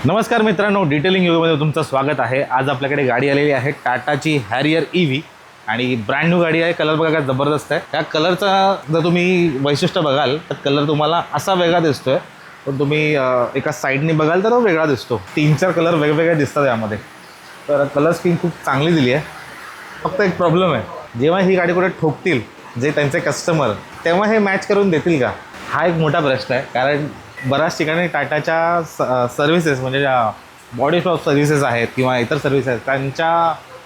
नमस्कार मित्रांनो, डिटेलिंग योगमध्ये तुमचं स्वागत आहे। आज आपल्याकडे गाडी आलेली आहे टाटाची हॅरियर EV आणि ब्रँड न्यू गाडी आहे। कलर बघा काय जबरदस्त आहे। त्या कलरचा जर तुम्ही वैशिष्ट्य बघाल तर कलर तुम्हाला असा वेगळा दिसतोय, पण तुम्ही एका साईडने बघाल तर तो वेगळा दिसतो। 3-4 कलर वेगवेगळे दिसतात यामध्ये। तर कलर स्कीम खूप चांगली दिली आहे। फक्त एक प्रॉब्लेम आहे, जेव्हा ही गाडी कुठे ठोकतील जे त्यांचे कस्टमर, तेव्हा हे मॅच करून देतील का, हा एक मोठा प्रश्न आहे। कारण बऱ्याच ठिकाणी टाटाच्या सर्व्हिसेस म्हणजे ज्या बॉडी शॉप सर्व्हिसेस आहेत किंवा इतर सर्व्हिस आहेत त्यांच्या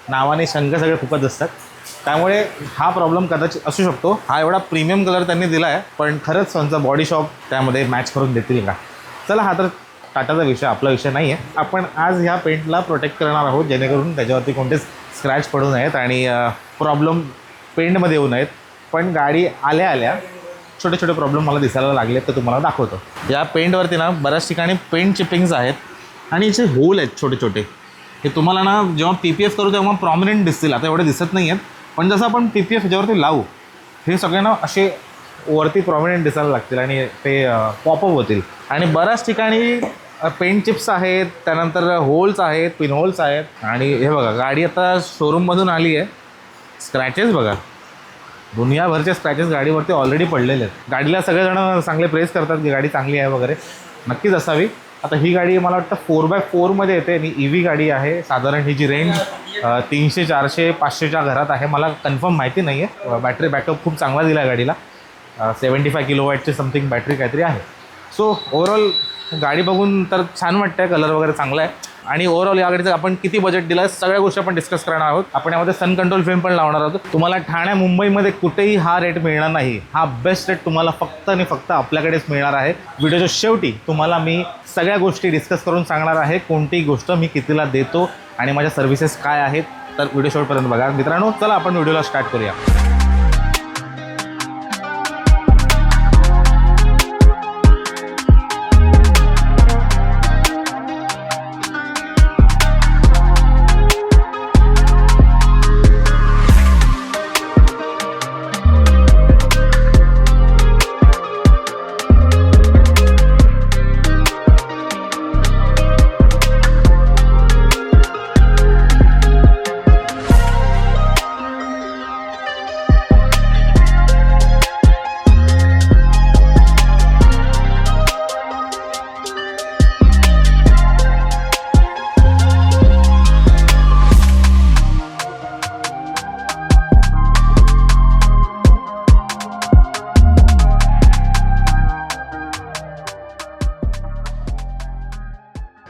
नावाने शंख सगळे फुकत असतात। त्यामुळे हा प्रॉब्लेम कदाचित असू शकतो। हा एवढा प्रीमियम कलर त्यांनी दिला आहे, पण खरंच त्यांचा बॉडी शॉप त्यामध्ये मॅच करून देतील का? चला, हा तर टाटाचा विषय, आपला विषय नाही आहे। आपण आज ह्या पेंटला प्रोटेक्ट करणार आहोत, जेणेकरून त्याच्यावरती कोणतेच स्क्रॅच पडू नयेत आणि प्रॉब्लेम पेंटमध्ये येऊ नयेत। पण गाडी आल्या छोटे छोटे प्रॉब्लेम मला दिसायला लागले तर तुम्हाला दाखवतो। या पेंटवरती ना बऱ्याच ठिकाणी पेंट चिपिंग्स आहेत आणि याचे होल आहेत छोटे छोटे। हे तुम्हाला ना जेव्हा PPF करू तेव्हा प्रॉमिनंट दिसतील, आता एवढे दिसत नाही आहेत, पण जसं आपण PPF ह्याच्यावरती लावू हे सगळ्यांना असे वरती प्रॉमिनंट दिसायला लागतील आणि ते पॉपअप होतील। आणि बऱ्याच ठिकाणी पेंट चिप्स आहेत, त्यानंतर होल्स आहेत, पिन होल्स आहेत। आणि हे बघा, गाडी आता शोरूममधून आली आहे, स्क्रॅचेस बघा, दुनियाभरचे स्क्रॅचेस गाडीवरती ऑलरेडी पडलेले आहेत। गाडीला सगळेजण चांगले प्रेस करतात की गाडी चांगली आहे वगैरे, नक्कीच असावी। आता ही गाडी मला वाटतं 4x4 आहे आणि EV गाडी आहे। साधारण हिची रेंज 300, 400, 500च्या घरात आहे, मला कन्फर्म माहिती नाही आहे। बॅटरी बॅकअप खूप चांगला दिला आहे गाडीला, 75 किलोवॅटची समथिंग बॅटरी काहीतरी आहे। सो ओव्हरऑल गाडी बघून तर छान वाटतं आहे, कलर वगैरे चांगला आहे। आणि ओव्हरऑल या गाडीचं आपण किती बजेट दिलं आहे सगळ्या गोष्टी आपण डिस्कस करणार आहोत। आपण यामध्ये सन कंट्रोल फिल्म पण लावणार आहोत। तुम्हाला ठाणे मुंबईमध्ये कुठेही हा रेट मिळणार नाही। हा बेस्ट रेट तुम्हाला फक्त आणि फक्त आपल्याकडेच मिळणार आहे। व्हिडिओच्या शेवटी तुम्हाला मी सगळ्या गोष्टी डिस्कस करून सांगणार आहे, कोणतीही गोष्ट मी कितीला देतो आणि माझ्या सर्व्हिसेस काय आहेत। तर व्हिडिओ शेवटपर्यंत बघा मित्रांनो। चला आपण व्हिडिओला स्टार्ट करूया।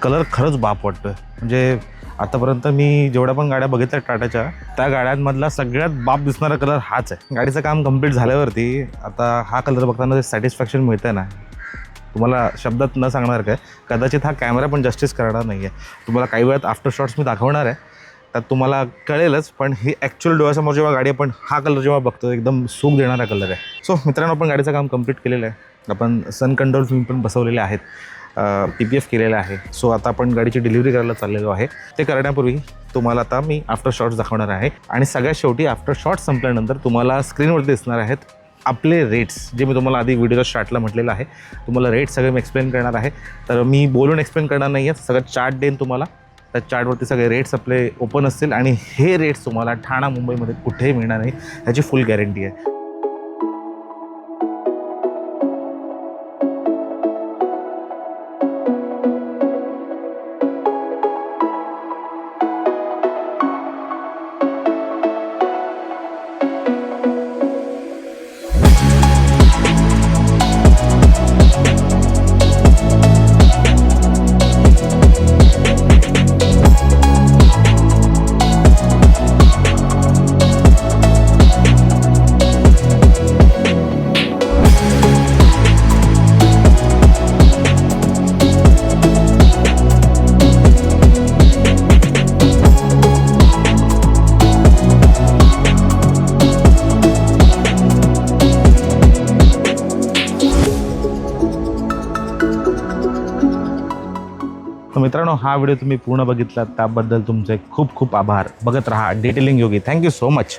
कलर खरंच बाप वाटतोय। म्हणजे आतापर्यंत मी जेवढ्या पण गाड्या बघितल्या टाटाच्या, त्या गाड्यांमधला सगळ्यात बाप दिसणारा कलर हाच आहे। गाडीचं काम कंप्लीट झाल्यावरती आता हा कलर बघताना जे सॅटिस्फॅक्शन मिळतं ना, तुम्हाला शब्दात न सांगणार काय। कदाचित हा कॅमेरा पण जस्टिस करणार नाही आहे। तुम्हाला काही वेळात आफ्टर शॉट्स मी दाखवणार आहे, त्यात तुम्हाला कळेलच। पण ही ॲक्च्युअल डोळ्यासमोर जेव्हा गाडी आपण हा कलर जेव्हा बघतो, एकदम सुख देणारा कलर आहे। सो मित्रांनो, आपण गाडीचं काम कंप्लीट केलेलं आहे। आपण सन कंट्रोल फिल्म पण बसवलेले आहेत, PPF केलेलं आहे। सो आता आपण गाडीची डिलिव्हरी करायला चाललेलो आहे। ते करण्यापूर्वी तुम्हाला आता मी आफ्टर शॉट्स दाखवणार आहे आणि सगळ्यात शेवटी आफ्टर शॉट्स संपल्यानंतर तुम्हाला स्क्रीनवरती दिसणार आहेत आपले रेट्स, जे मी तुम्हाला आधी व्हिडिओच्या स्टार्टला म्हटलेलं आहे। तुम्हाला रेट्स सगळे मी एक्सप्लेन करणार आहे। तर मी बोलून एक्सप्लेन करणार नाही आहे, सगळं चार्ट देईन तुम्हाला। त्या चार्टवरती सगळे रेट्स आपले ओपन असतील आणि हे रेट्स तुम्हाला ठाणा मुंबईमध्ये कुठेही मिळणार नाही, ह्याची फुल गॅरंटी आहे। तर मित्रांनो, हा व्हिडिओ तुम्ही पूर्ण बघितला त्याबद्दल तुमचे खूप खूप आभार। बघत रहा detailing Yogi. Thank you so much.